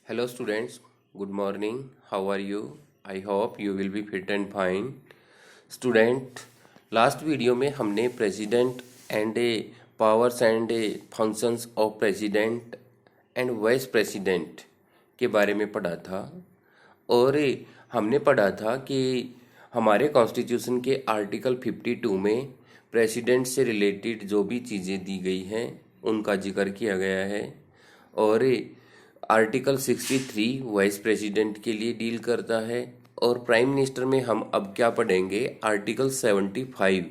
Hello students, good morning. How are you? I hope you will be fit and fine. Student, last video में हमने president and powers and functions of president and vice president के बारे में पढ़ा था और हमने पढ़ा था कि हमारे कॉन्स्टिट्यूशन के आर्टिकल 52 में प्रेसिडेंट से रिलेटेड जो भी चीज़ें दी गई हैं उनका जिक्र किया गया है और आर्टिकल 63 वाइस प्रेसिडेंट के लिए डील करता है और प्राइम मिनिस्टर में हम अब क्या पढ़ेंगे। आर्टिकल 75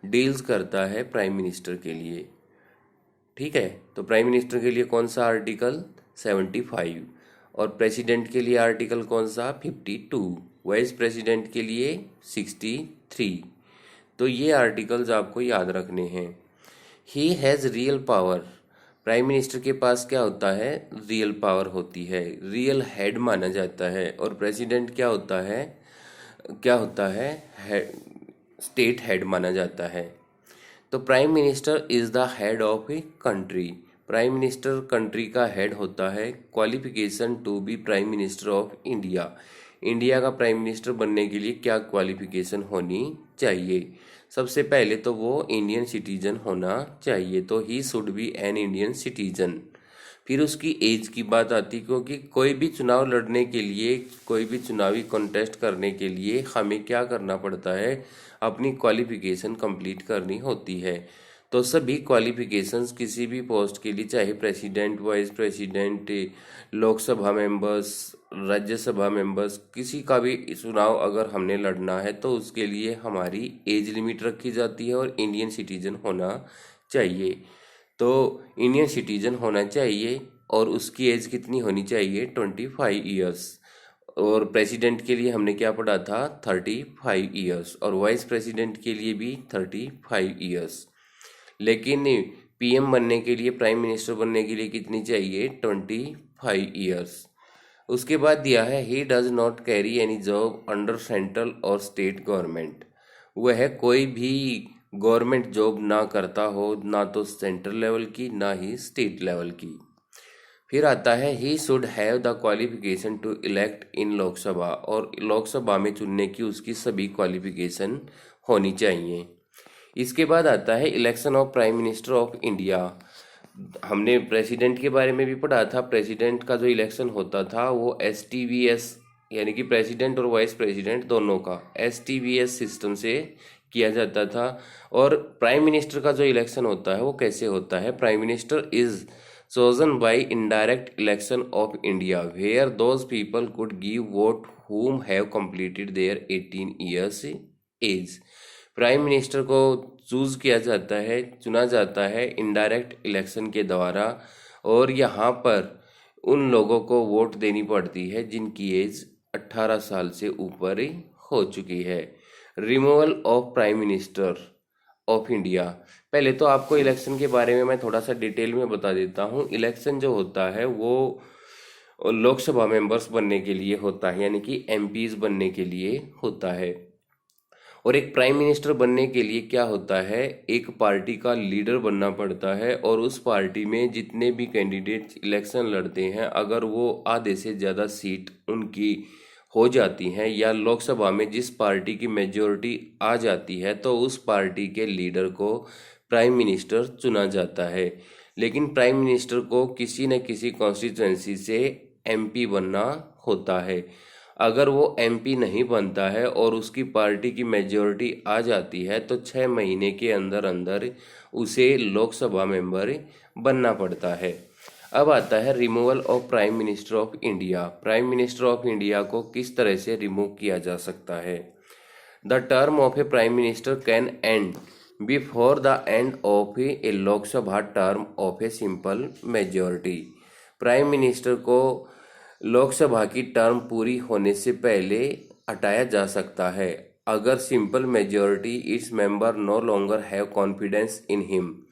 डील्स करता है प्राइम मिनिस्टर के लिए। ठीक है, तो प्राइम मिनिस्टर के लिए कौन सा आर्टिकल 75 और प्रेसिडेंट के लिए आर्टिकल कौन सा 52, वाइस प्रेसिडेंट के लिए 63। तो ये आर्टिकल्स आपको याद रखने हैं। He has real power, prime minister के पास क्या होता है, रियल पावर होती है, रियल हेड माना जाता है। और प्रेसिडेंट क्या होता है, स्टेट हेड माना जाता है। तो prime minister is the head of a country, prime minister country का हेड होता है। Qualification to be prime minister of India, India का प्राइम मिनिस्टर बनने के लिए क्या क्वालिफिकेशन होनी चाहिए। सबसे पहले तो वो इंडियन सिटीजन होना चाहिए, तो he should be an Indian citizen. फिर उसकी एज की बात आती, क्योंकि कोई भी चुनाव लड़ने के लिए, कोई भी चुनावी कॉन्टेस्ट करने के लिए हमें क्या करना पड़ता है, अपनी क्वालिफिकेशन कंप्लीट करनी होती है। तो सभी क्वालिफिकेशंस किसी भी पोस्ट के लिए, चाहे president, vice president, Lok Sabha members, Rajya Sabha members, किसी का भी चुनाव अगर हमने लड़ना है तो उसके लिए हमारी एज लिमिट रखी जाती है और इंडियन सिटीजन होना चाहिए। तो इंडियन सिटीजन होना चाहिए और उसकी एज कितनी होनी चाहिए, 25 ईयर्स। और प्रेसिडेंट के लिए हमने क्या पढ़ा था, 35 ईयर्स, और वाइस प्रेसिडेंट के लिए भी 35 ईयर्स। लेकिन पीएम बनने के लिए, प्राइम मिनिस्टर बनने के लिए कितनी चाहिए, 25 ईयर्स। उसके बाद दिया है, he does not carry any job under central और स्टेट गवर्नमेंट, वह कोई भी गवर्नमेंट जॉब ना करता हो, ना तो सेंट्रल लेवल की ना ही स्टेट लेवल की। फिर आता है, he should have the qualification to elect in Lok Sabha, और लोकसभा में चुनने की उसकी सभी क्वालिफिकेशन होनी चाहिए। इसके बाद आता है election of prime minister of India. हमने प्रेसिडेंट के बारे में भी पढ़ा था। प्रेसिडेंट का जो इलेक्शन होता था वो STVS, यानी कि प्रेसिडेंट और वाइस प्रेसिडेंट दोनों का STVS सिस्टम से किया जाता था। और प्राइम मिनिस्टर का जो इलेक्शन होता है वो कैसे होता है, prime minister is chosen by indirect election of India where those people could give vote whom have completed their 18 years age। Prime minister को चूज किया जाता है, चुना जाता है इनडायरेक्ट इलेक्शन के द्वारा, और यहाँ पर उन लोगों को वोट देनी पड़ती है जिनकी एज 18 साल से ऊपर हो चुकी है। Removal of prime minister of India, पहले तो आपको इलेक्शन के बारे में मैं थोड़ा सा डिटेल में बता देता हूँ। इलेक्शन जो होता है वो लोकसभा मेंबर्स बनने के लिए होता है, यानी कि MPs बनने के लिए होता है। और एक प्राइम मिनिस्टर बनने के लिए क्या होता है, एक पार्टी का लीडर बनना पड़ता है, और उस पार्टी में जितने भी कैंडिडेट इलेक्शन लड़ते हैं, अगर वो आधे से ज़्यादा सीट उनकी हो जाती हैं या लोकसभा में जिस पार्टी की मेजोरिटी आ जाती है, तो उस पार्टी के लीडर को प्राइम मिनिस्टर चुना जाता है। लेकिन प्राइम मिनिस्टर को किसी न किसी कॉन्स्टिट्यूएंसी से MP बनना होता है। अगर वो MP नहीं बनता है और उसकी पार्टी की मेजोरिटी आ जाती है तो 6 महीने के अंदर अंदर उसे लोकसभा मेंबर बनना पड़ता है। अब आता है removal of prime minister of India. Prime minister of India को किस तरह से रिमूव किया जा सकता है। The term of A prime minister can and before the end of A Lok Sabha term of a simple majority, prime minister को लोकसभा की टर्म पूरी होने से पहले हटाया जा सकता है अगर simple majority its member no longer have confidence in him,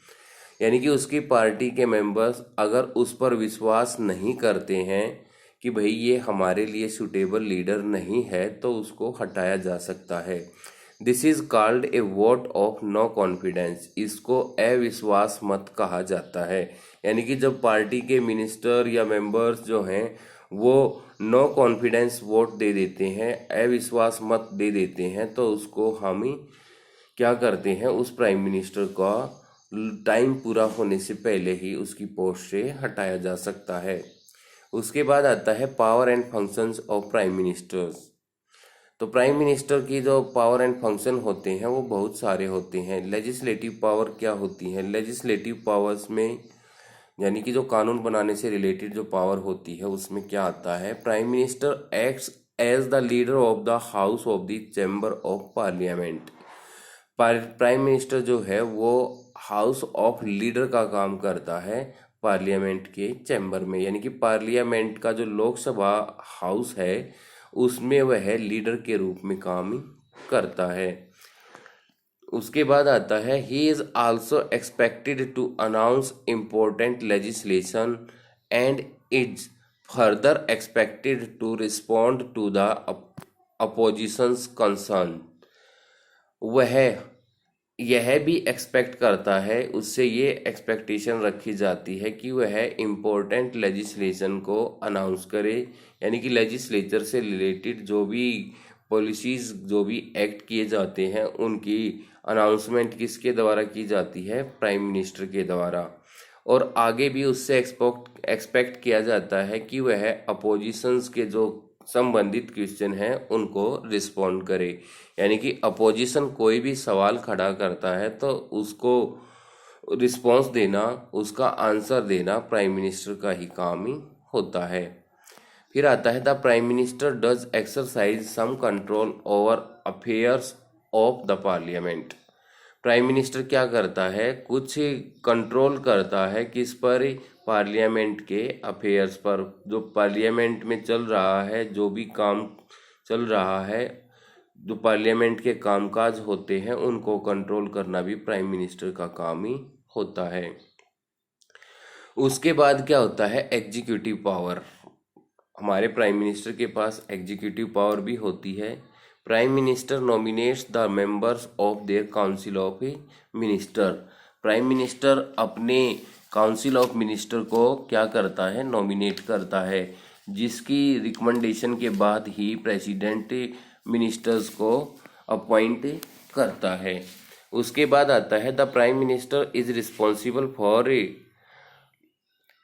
यानी कि उसकी पार्टी के मेंबर्स अगर उस पर विश्वास नहीं करते हैं कि भाई ये हमारे लिए सूटेबल लीडर नहीं है, तो उसको हटाया जा सकता है। This is called a vote of no confidence, इसको अविश्वास मत कहा जाता है, यानी कि जब पार्टी के मिनिस्टर या मेंबर्स जो हैं वो नो कॉन्फिडेंस वोट दे देते हैं, अविश्वास मत दे देते हैं, तो उसको हम क्या करते हैं, उस प्राइम मिनिस्टर का टाइम पूरा होने से पहले ही उसकी पोस्ट से हटाया जा सकता है। उसके बाद आता है power and functions of prime ministers. तो प्राइम मिनिस्टर की जो पावर एंड फंक्शन होते हैं वो बहुत सारे होते हैं। लेजिस्लेटिव पावर क्या होती है? लेजिस्लेटिव पावर्स में यानी कि जो कानून बनाने से रिलेटेड जो पावर होती है उसमें क्या आता है, prime minister acts as the leader of the house of the chamber of parliament. Prime minister जो है वो हाउस ऑफ लीडर का काम करता है पार्लियामेंट के चैम्बर में, यानी कि पार्लियामेंट का जो लोकसभा हाउस है उसमें वह लीडर के रूप में काम करता है। उसके बाद आता है he is also expected to announce important legislation and is further expected to respond to the opposition's concern. वह यह भी एक्सपेक्ट करता है, उससे ये एक्सपेक्टेशन रखी जाती है कि वह इम्पोर्टेंट लेजिस्लेशन को अनाउंस करे, यानी कि लेजिस्लेचर से रिलेटेड जो भी पॉलिसीज जो भी एक्ट किए जाते हैं उनकी अनाउंसमेंट किसके द्वारा की जाती है, प्राइम मिनिस्टर के द्वारा। और आगे भी उससे एक्सपेक्ट किया जाता है कि वह अपोजिशंस के जो संबंधित क्वेश्चन हैं उनको रिस्पॉन्ड करे, यानी कि अपोजिशन कोई भी सवाल खड़ा करता है तो उसको रिस्पॉन्स देना, उसका आंसर देना प्राइम मिनिस्टर का ही काम ही होता है। फिर आता है the prime minister does exercise some control over affairs of the parliament. Prime minister क्या करता है, कुछ कंट्रोल करता है किस पर, पार्लियामेंट के अफेयर्स पर। जो पार्लियामेंट में चल रहा है, जो भी काम चल रहा है, जो पार्लियामेंट के कामकाज होते हैं उनको कंट्रोल करना भी प्राइम मिनिस्टर का काम ही होता है। उसके बाद क्या होता है, एग्जीक्यूटिव पावर। हमारे प्राइम मिनिस्टर के पास एग्जीक्यूटिव पावर भी होती है। Prime minister nominates the members of their council of minister. Prime minister अपने काउंसिल ऑफ मिनिस्टर को क्या करता है, नॉमिनेट करता है, जिसकी रिकमेंडेशन के बाद ही प्रेसिडेंट मिनिस्टर्स को अपॉइंट करता है। उसके बाद आता है the prime minister is responsible for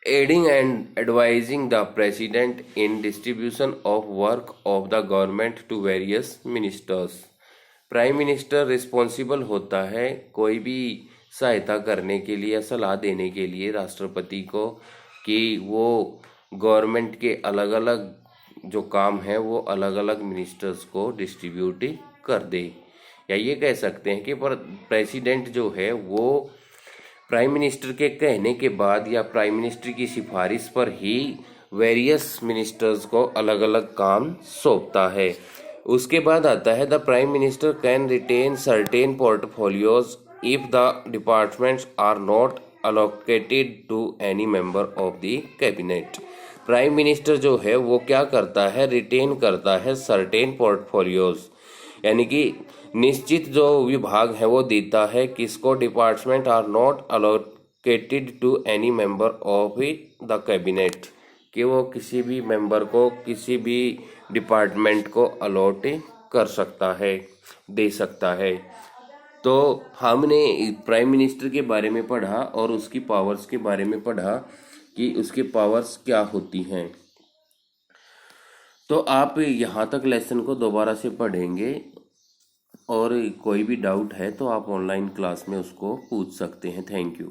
aiding and advising the president in distribution of work of the government to various ministers। Prime minister responsible होता है कोई भी सहायता करने के लिए या सलाह देने के लिए राष्ट्रपति को कि वो गवर्नमेंट के अलग अलग जो काम है वो अलग अलग मिनिस्टर्स को डिस्ट्रीब्यूट कर दे। या ये कह सकते हैं कि प्रेसिडेंट जो है वो प्राइम मिनिस्टर के कहने के बाद या प्राइम मिनिस्टर की सिफारिश पर ही वेरियस मिनिस्टर्स को अलग अलग काम सौंपता है। उसके बाद आता है the prime minister can retain certain portfolios if the departments are not allocated to any member of the cabinet. Prime minister जो है वो क्या करता है, रिटेन करता है सर्टेन पोर्टफोलियोज, यानी कि निश्चित जो विभाग है वो देता है किसको, department are not allocated to any member of the cabinet, कि वो किसी भी मेंबर को किसी भी डिपार्टमेंट को अलॉट कर सकता है, दे सकता है। तो हमने प्राइम मिनिस्टर के बारे में पढ़ा और उसकी पावर्स के बारे में पढ़ा कि उसके पावर्स क्या होती हैं। तो आप यहाँ तक लेसन को दोबारा से पढ़ेंगे और कोई भी डाउट है तो आप ऑनलाइन क्लास में उसको पूछ सकते हैं। Thank you.